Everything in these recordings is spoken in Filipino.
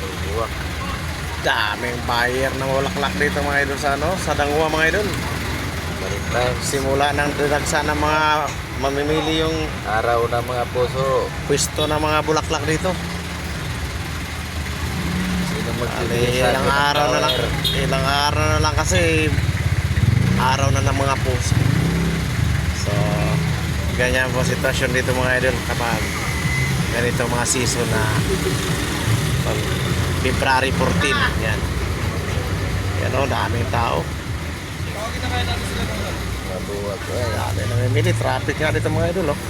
Buwak. Daming buyer ng bulaklak dito mga idol sa ano, sa Dangwa mga idol. Sometimes, Simula ng dinagsa ng mga mamimili yung araw ng mga puso. pwesto ng mga bulaklak dito. Sino Ali, magbibigay sa ilang akin ng araw na lang, flower? ilang araw na lang kasi araw na ng mga puso. So, ganyan po sitwasyon dito mga idol kapag ganito mga season na pag February 14 yan. Yan o, daming tao. Mabuwak. Dami namimili. Traffic nga dito mga idol, oh.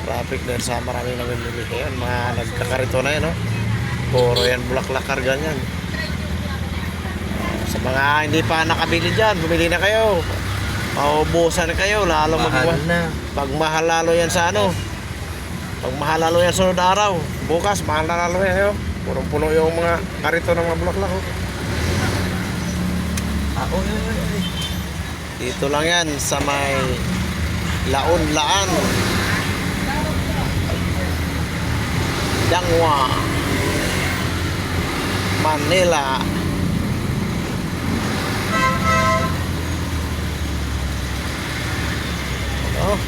Traffic dahil sa maraming namimili. Ayan, mga nagkakarito na yan, oh. Puro yan bulaklak karga yan. Sa mga hindi pa nakabili dyan, bumili na kayo. Maubusan na kayo. Lalo Mahal na. pag mahal lalo yan sa ano. Pag mahal lalo yan sunod araw. Bukas, mahal na lalo yan, oh. Punong-puno yung mga karito ng mga bulaklak, oh. Oy. Dito lang yan sa may Laon-Laan, Dangwa, Manila. Oh.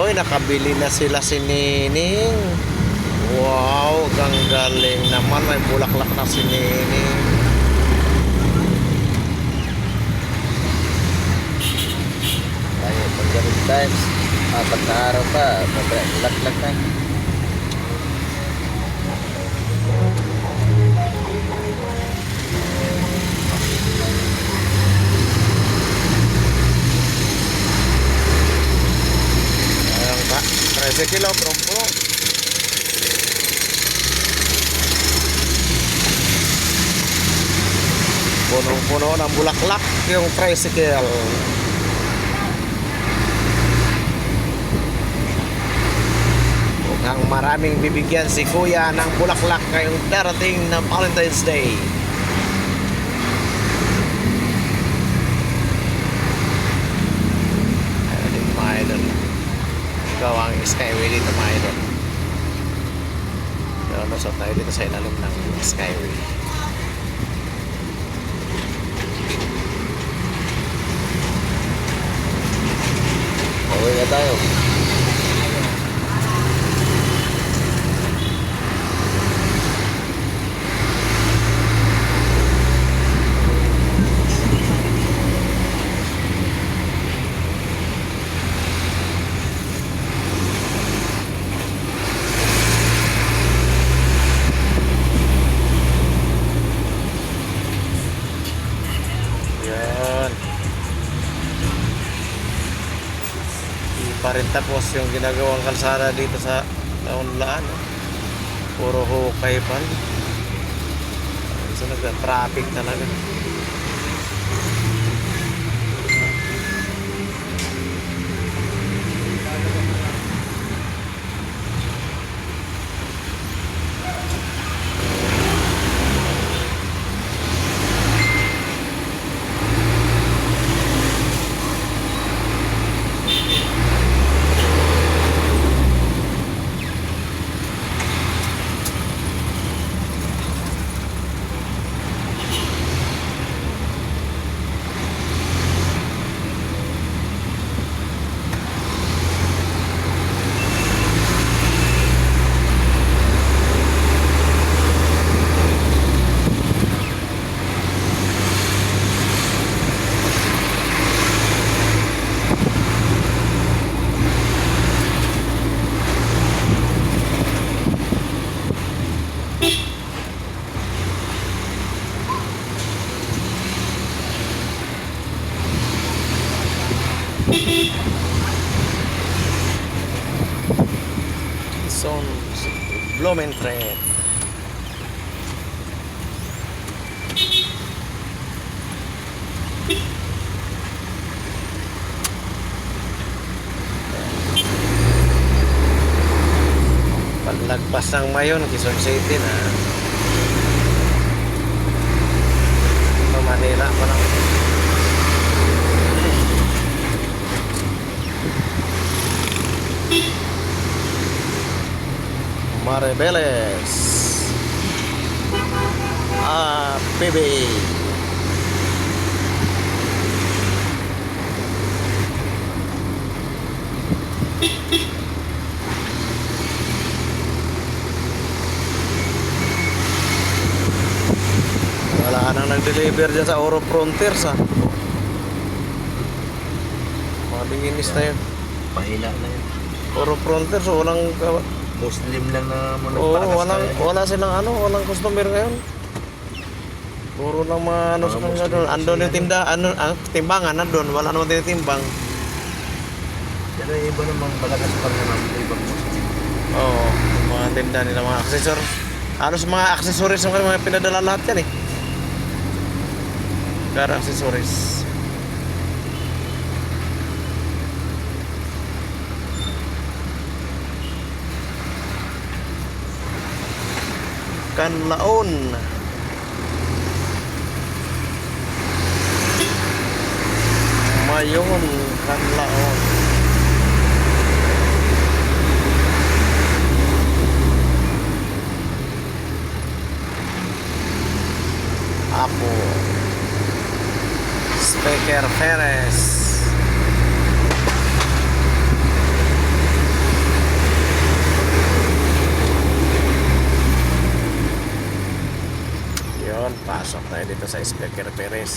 Oy, nakabili na sila si Nining. Wow, galing naman. May bulaklak na si Nining. Tayo pag ganun times. 4 na araw pa. Laklak na. Ayan ka, 13 kilo, prompo. Punong-puno ng bulaklak yung tricycle. Mukhang maraming bibigyan si Kuya ng bulaklak ngayong darating na Valentine's Day. Ayun dito mga idol. Ikaw ang skyway dito mga idol. So, lusot tayo dito sa ilalim ng skyway. Uwi na tayo. Yan. Di pa rin tapos yung ginagawang kalsada dito sa Laon-Laan, oh. Puro hukay pa rin. So nagka-traffic talaga. Quezon Blumentritt. Paglagpas ng Mayon, Quezon City na. Manila pa lang. Maribeles. PBA. Wala nang nag-deliver dyan sa Oro Frontiers ah. Mga linginis na yun. Mahina na yun. Oro Frontiers, walang... Muslim lang na Oo, managpakas wala silang walang customer ngayon. Puro lang mga sa Mga kanila Muslim doon. kasi Andun yung yan, tinda, timbangan nandun. Wala naman tinitimbang. Pero iba namang malakas pa naman sa ibang Muslim. Oo, mga tinda nila, mga accessories. Halos mga accessories ng mga pinadala lahat yan eh. Car accessories. Kanlaon. Mayon, Kanlaon. Apo. Speaker Perez. Yun, pasok tayo dito sa Speaker Perez.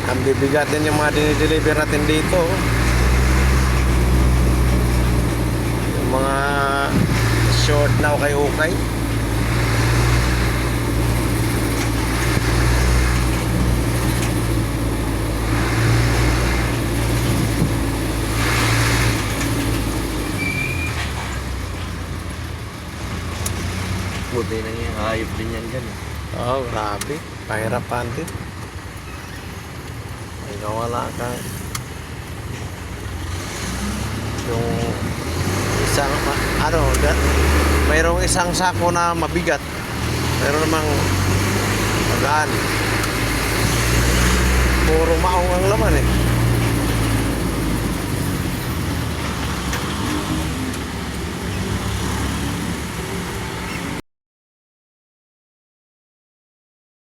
Ang bibigat din yung mga dinideliver natin dito. Yung mga short na ukay-ukay. Puti na yan. Hayop din yan dyan. Oh, grabe. Pahirapan din. Ikaw wala kang yung isang mayroong isang sako na mabigat, mayroon namang magaan, puro maong ang laman eh.